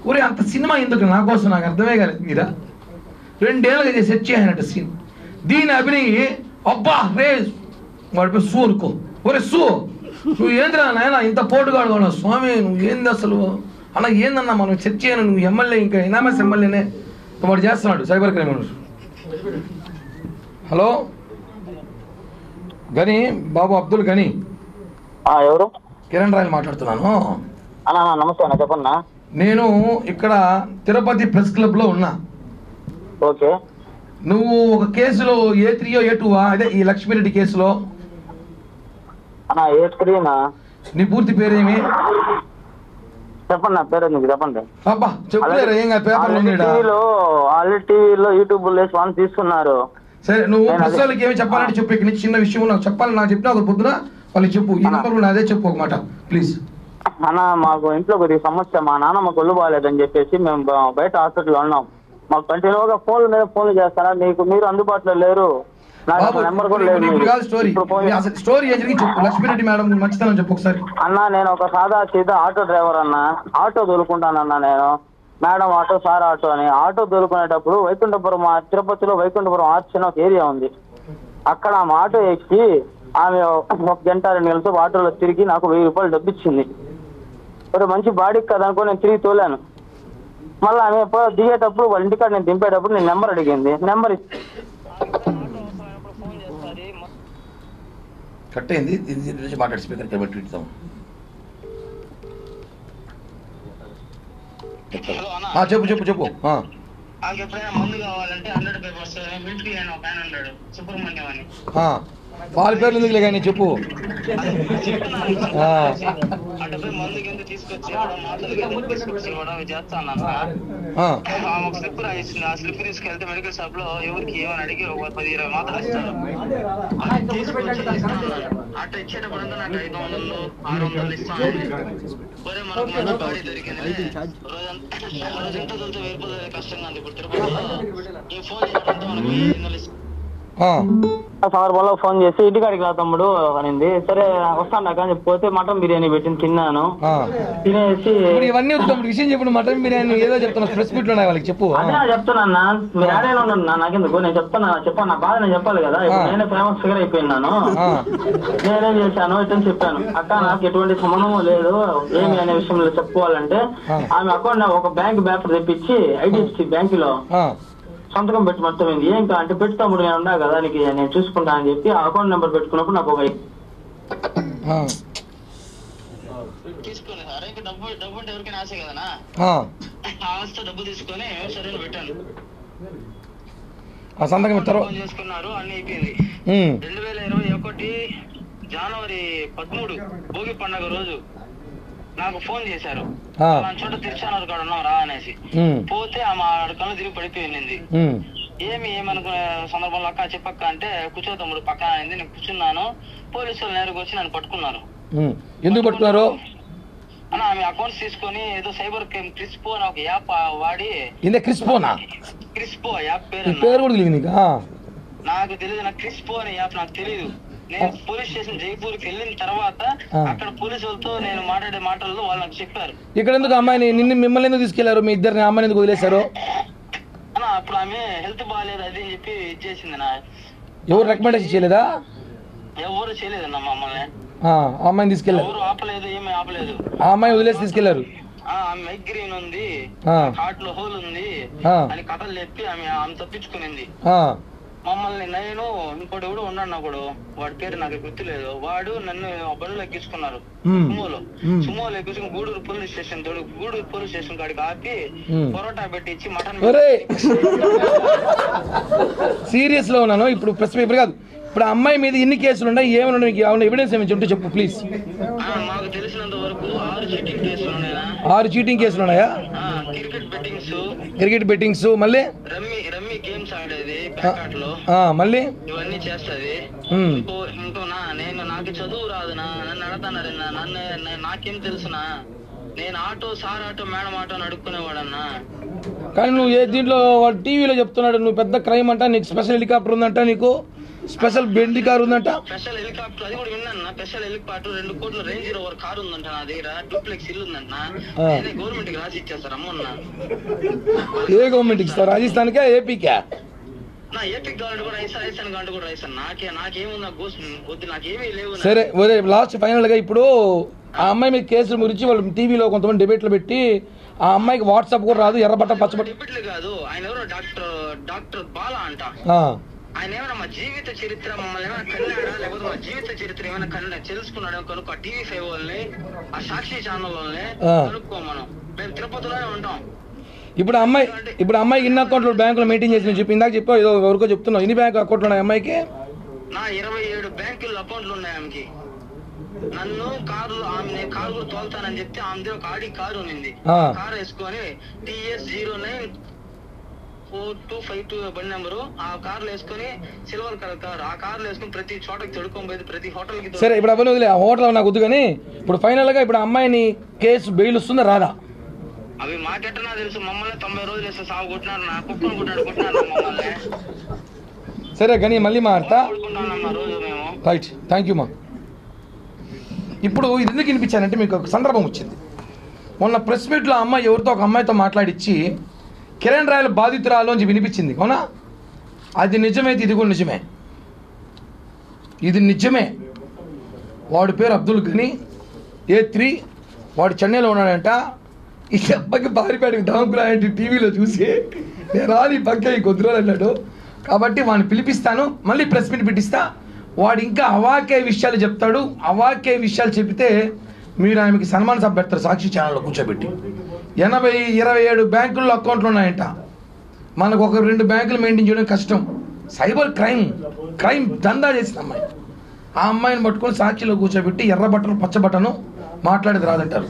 ఊరే అంత సినిమా ఎందుకు నా కోసం నాకు అర్థమే కాలేదు మీరా. 2 ఏళ్ళుగా సెట్ చేయనట్టు సీన్. దీని అభినయి అబ్బా రే వాడిపై సూ అనుకో. ఒరే సూ నువ్వు ఏందిరా నాయన ఇంత పోటుగాడు కూడా స్వామి నువ్వు ఏంది అసలు అలా ఏందన్నా మనం సెట్ చేయను. నువ్వు ఎమ్మెల్యే ఇంకా ఎన్ఎంఎస్ ఎమ్మెల్యేనే వాడు చేస్తున్నాడు సైబర్ క్రైమ్. హలో గని బాబు అబ్దుల్ గని. ఎవరు? కిరణ్ రాయల్ మాట్లాడుతున్నాను. నమస్తే అన్న, చెప్పన్నా. నేను ఇక్కడ తిరుపతి ప్రెస్ క్లబ్ లో ఉన్నా. ఓకే. నువ్వు ఒక కేసులో A3 A2 అదే ఈ లక్ష్మీరెడ్డి కేసులో. A3 నీ పూర్తి పేరేమి చెప్పండి? నా పేరు మీకు చెప్పండి. అబ్బా చెప్పలేరు ఏం పేపర్లో ఆల్రెడీ టీవీలో యూట్యూబ్ తీసుకున్నారు. సరే నువ్వు ప్రెస్ వాళ్ళకి ఏమి చెప్పాలంటే చెప్పు. ఇక్కడ నుంచి చిన్న విషయం నాకు చెప్పాలి. నాకు చెప్పినా ఒక పొద్దున వాళ్ళు చెప్పు. ఈ నెంబర్ అదే చెప్పు ఒక మాట ప్లీజ్. అన్న మాకు ఇంట్లో కొద్దిగా సమస్య, మా నాన్న మాకు ఒళ్ళు బాగాలేదని చెప్పేసి మేము బయట హాస్పిటల్లో ఉన్నాం. మాకు కంటిన్యూగా ఫోన్ల మీద ఫోన్లు చేస్తారా, మీకు మీరు అందుబాటులో లేరు, నెంబర్ కూడా లేదు. లక్ష్మీరెడ్డి మేడం మంచితనం చెప్పు ఒకసారి. అన్న నేను ఒక సాదా సీదా ఆటో డ్రైవర్ అన్న, ఆటో తోలుకుంటానన్నా నేను. మేడం ఆటో సార్ ఆటో అని ఆటో తోలుకునేటప్పుడు వైకుంఠపురం తిరుపతిలో వైకుంఠపురం ఆర్చ్ అని ఒక ఏరియా ఉంది. అక్కడ ఆమె ఆటో ఎక్కి ఆమె 1 గంట 2 గంటలతో ఆటోలో తిరిగి నాకు 1000 రూపాయలు డబ్బిచ్చింది. ఒక మంచి బాడీకి కదా అనుకో నేను తిరిగి తోలాను. మళ్ళీ ఆమె దిగేటప్పుడు వాళ్ళ ఇంటికాడ నేను దింపేటప్పుడు నేను నెంబర్ అడిగింది. నెంబర్ కట్ అయింది. మాట్లాడి స్పీకర్ పెట్టి చెప్పు చెప్పు చెప్పు. ఎప్పుడైనా మందు కావాలంటే 100 పేపర్స్ మిలిటరీ అని ఒక ఆయన అన్నాడు, సుబ్రహ్మణ్యం అని. వాళ్ళ పేర్లు ఎందుకులే కానీ చెప్పు. మందు కింద తీసుకొచ్చి చేస్తాను. ఒక స్లిప్ రాయిస్తుంది. ఆ స్లిప్ తీసుకెళ్తే మెడికల్ షాప్ లో ఎవరికి ఏమని అడిగి ఒక 10-20 మాత్రలు ఇస్తాను. అట్లా ఇచ్చేటప్పుడు నాకు 500 600 ఇస్తాను. మనకు మందు బాడీ దొరికింది. రోజంతా తొలితే వెళ్ళిపోతుంది కష్టంగా ఉంది. ఇప్పుడు తిరుపతిలో ఈ ఫోన్ చేయడంతో మనకు 500 ఇస్తాను. సందర్భంలో ఫోన్ చేసి ఇంటికాడికి రా తమ్ముడు అనింది. సరే వస్తాను కానీ చెప్పిపోతే మటన్ బిర్యానీ పెట్టింది, తిన్నాను. తినేసి ఇవన్నీ విషయం చెప్పు. మటన్ బిర్యానీ ఏదో చెప్తున్నా ప్రెస్ మీట్ లో వాళ్ళకి చెప్పు. అదే చెప్తున్నా మీరు ఆడేలా ఉన్నాను నాకెందుకు, నేను చెప్పాను నా బాధ నేను చెప్పాలి కదా. నేనే ఫేమస్ ఫిగర్ అయిపోయినాను. నేనేం చేశాను ఇట్లా చెప్పాను. అక్క నాకు ఎటువంటి సంబంధము లేదు ఏమి అనే విషయంలో చెప్పుకోవాలంటే ఆమె అకౌంట్ ఒక బ్యాంక్ పేపర్ తెప్పించి IDFC బ్యాంకులో సంతకం పెట్టి మొత్తం ఏం అంటే పెట్టి తమ్ముడు నేను ఉన్నా కదా నీకు నేను చూసుకుంటా అని చెప్పి ఆ అకౌంట్ నెంబర్ పెట్టుకున్నప్పుడు నాకు ఒక తీసుకుని డబ్బు అంటే ఎవరికైనా ఆశ కదనా, ఆస్త డబ్బు తీసుకొని సరైన పెట్టాను. సంతకం చేసుకున్నారు, అన్ని అయిపోయింది. 2021 జనవరి 13 భోగి పండుగ రోజు నాకు ఫోన్ చేశారు. చోట తిరుచానూరు కాడ ఉన్నాం రా అనేసి. పోతే ఆమె కళ్ళు తిరిగి పడిపోయింది. ఏమనుకునే సందర్భంలో అక్క చెప్పక్క అంటే కూర్చో తమ్ముడు పక్కన అయింది. నేను కూర్చున్నాను. పోలీసు వాళ్ళు నేరుగా వచ్చి నన్ను పట్టుకున్నారు. ఎందుకు పట్టుకున్నారు అన్న? ఆమె అకౌంట్స్ తీసుకొని ఏదో సైబర్ క్రైమ్ క్రిస్పో అని ఒక యాప్ వాడి. క్రిస్పో యాప్ పేరు నాకు తెలియదు. నాకు క్రిస్పో అనే యాప్ నాకు తెలియదు. నేను పోలీస్ స్టేషన్ జైపూర్కి వెళ్ళిన తర్వాత అక్కడ పోలీసులతో నేను మాట్లాడే మాటల్లో వాళ్ళు నాకు చెప్పారు. ఇక్కడ ఎందుకు అమ్మాయిని మిమ్మల్ని ఎందుకు తీసుకెళ్లారు? మీ ఇద్దరిని అమ్మాయిని ఎందుకు వదిలేశారు? అప్పుడు ఆమె హెల్త్ బాగాలేదు అది చెప్పి ఇచ్చేసింది. నా ఎవరు రికమెండేషన్ చేయలేదా? ఎవరు చేయలేదన్న మమ్మల్ని. అమ్మాయిని తీసుకెళ్లారు, ఎవరు ఆపలేదు, ఏమి ఆపలేదు. ఆ అమ్మాయి వదిలేసి తీసుకెళ్లారు. మైగ్రేన్ ఉంది, హార్ట్ లో హోల్ ఉంది అని కథలు చెప్పి ఆమె తప్పించుకునింది. మమ్మల్ని నేను ఇంకోటి కూడా ఉన్నాడు నాకుడు, వాడి పేరు నాకు గుర్తులేదు. వాడు నన్ను బండ్లు ఎక్కించుకున్నారు. సుమోలో ఎక్కించుకుని గూడూరు పోలీస్ స్టేషన్ కాడికి ఆపి పొరోటా పెట్టించి మటన్. సీరియస్ లో ఉన్నాను ఇప్పుడు. ప్రెస్ పేపర్ కాదు. ఇప్పుడు అమ్మాయి మీద ఎన్ని కేసులు ఉన్నాయి, ఏమైనా ఎవిడెన్స్ ఏమి ఉంటే చెప్పు ప్లీజ్. మాకు తెలిసినంత వరకు 6 చీటింగ్ కేసులు ఉన్నాయా? 6 చీటింగ్ కేసులు ఉన్నాయా? క్రికెట్ బెట్టింగ్స్ మళ్ళీ రమ్మీ గేమ్స్ ఆడేది మళ్ళీ ఇవన్నీ చేస్తది. ఇంకో నాకు చదువు రాదునా, నన్ను అడతాను. నాకేం తెలుసునా, నేను auto sir auto madam auto అని అడుక్కునేవాడన్నా. కానీ నువ్వు దీంట్లో టీవీలో చెప్తున్నాడు నువ్వు పెద్ద క్రైమ్ అంట, నీకు స్పెషల్ హెలికాప్టర్ ఉందంట, నీకు స్పెషల్ బెండి కారు ఉందంట. స్పెషల్ హెలికాప్టర్ అది కూడా విన్నా. స్పెషల్ హెలికాప్టర్ 2 కోట్ల రేంజ్ రోవర్ కారు ఉందంట నా దగ్గర. డూప్లెక్స్ ఇల్లు ఉందంట. గవర్నమెంట్ కి రాసి ఇచ్చేస్తారు అమ్మన్నా. ఏ గవర్నమెంట్ ఇస్తారు? రాజస్థాన్కా ఏపీకా? నా ఏపీకి కావాలంటే కూడా రాజస్థాన్ కావాలంటే కూడా రాజస్థాన్. నాకేముంది వద్దు, నాకేమీ లేవు. సరే లాస్ట్ ఫైనల్ గా ఇప్పుడు ఆ అమ్మాయి మీద కేసుల గురించి వాళ్ళు టీవీలో కొంతమంది డిబేట్లు పెట్టి ఆ అమ్మాయికి వాట్సాప్ కూడా రాదు, ఎర్రబట్ట పచ్చబట్ట డిబేట్లు కాదు. ఆయన ఎవరో డాక్టర్ బాలా అంట. ఆయన ఏమైనా మా జీవిత చరిత్ర మమ్మల్ని ఏమైనా కన్నాడా, లేకపోతే మా జీవిత చరిత్ర ఏమైనా తెలుసుకున్నాడు కనుక్కో. ఆ TV5 వాళ్ళని, ఆ సాక్షి ఛానల్ వాళ్ళని కనుక్కో. మేము తిరుపతిలోనే ఉంటాం. ఇప్పుడు అమ్మాయికి ఎన్ని అకౌంట్లు బ్యాంకులో మెయింటైన్ చేసి చెప్పి ఇందాక చెప్పావు, ఏదో ఎవరికో చెప్తున్నావు. ఎన్ని బ్యాంకు అకౌంట్లు ఉన్నాయి అమ్మాయికి? నా 27 బ్యాంకుల అకౌంట్లు ఉన్నాయి ఆమెకి. నన్ను ఆమె కారు కూడా తోలుతానని చెప్తే ఆమె ఒక ఆడి కారు ఉంది. కారు వేసుకొని TS094252 బండి నెంబరు. ఆ కార్లు వేసుకొని సిల్వర్ కలర్ కారు. ఆ కార్లు వేసుకుని ప్రతి చోటకి తొడుకొని పోయి ప్రతి హోటల్ కి. సరే ఇప్పుడు అవన్నీ వదిలే, ఆ హోటల్ నాకు వద్దు. కానీ ఇప్పుడు ఫైనల్ గా ఇప్పుడు అమ్మాయిని కేసు బెయిల్ వస్తుందా రాదా? అవి మాకెట్టనా తెలుసు. మమ్మల్ని 90 రోజులు వేస్తే సాగు కొట్టినారు. నా కుక్కను కొట్టినారు మమ్మల్ని. సరే కానీ మళ్ళీ మాట్లాడతా. రోజు మేము రైట్, థ్యాంక్ యూ మా. ఇప్పుడు ఇది ఎందుకు వినిపించానంటే మీకు ఒక సందర్భం వచ్చింది. మొన్న ప్రెస్ మీట్లో అమ్మాయి ఎవరితో ఒక అమ్మాయితో మాట్లాడిచ్చి కిరణ్ రాయల బాధితురాలు అని వినిపించింది, అవునా? అది నిజమైతే ఇది కూడా నిజమే. ఇది నిజమే. వాడి పేరు అబ్దుల్ గని, A3. వాడు చెన్నైలో ఉన్నాడంట. ఈ అబ్బాయికి బారిపేటకి డాంకురాయంటే టీవీలో చూసి నేను రాని పక్క ఈ కొద్ది రోజులు అన్నాడు. కాబట్టి వాడిని పిలిపిస్తాను, మళ్ళీ ప్రెస్ మీట్ పెట్టిస్తా. వాడు ఇంకా అవాకే విషయాలు చెప్తాడు. అవాకే విషయాలు చెప్తే మీరు ఆమెకి సన్మాన సభ పెడతారు సాక్షి ఛానల్లో కూర్చోబెట్టి. 27 బ్యాంకుల్లో అకౌంట్లు ఉన్నాయంట. మనకు 1-2 బ్యాంకులు మెయింటైన్ చేయడం కష్టం. సైబర్ క్రైమ్ దందా చేసిన అమ్మాయి. ఆ అమ్మాయిని పట్టుకొని సాక్షిలో కూర్చోబెట్టి ఎర్ర బట్టలు పచ్చ బట్టను మాట్లాడేది రాదంటారు.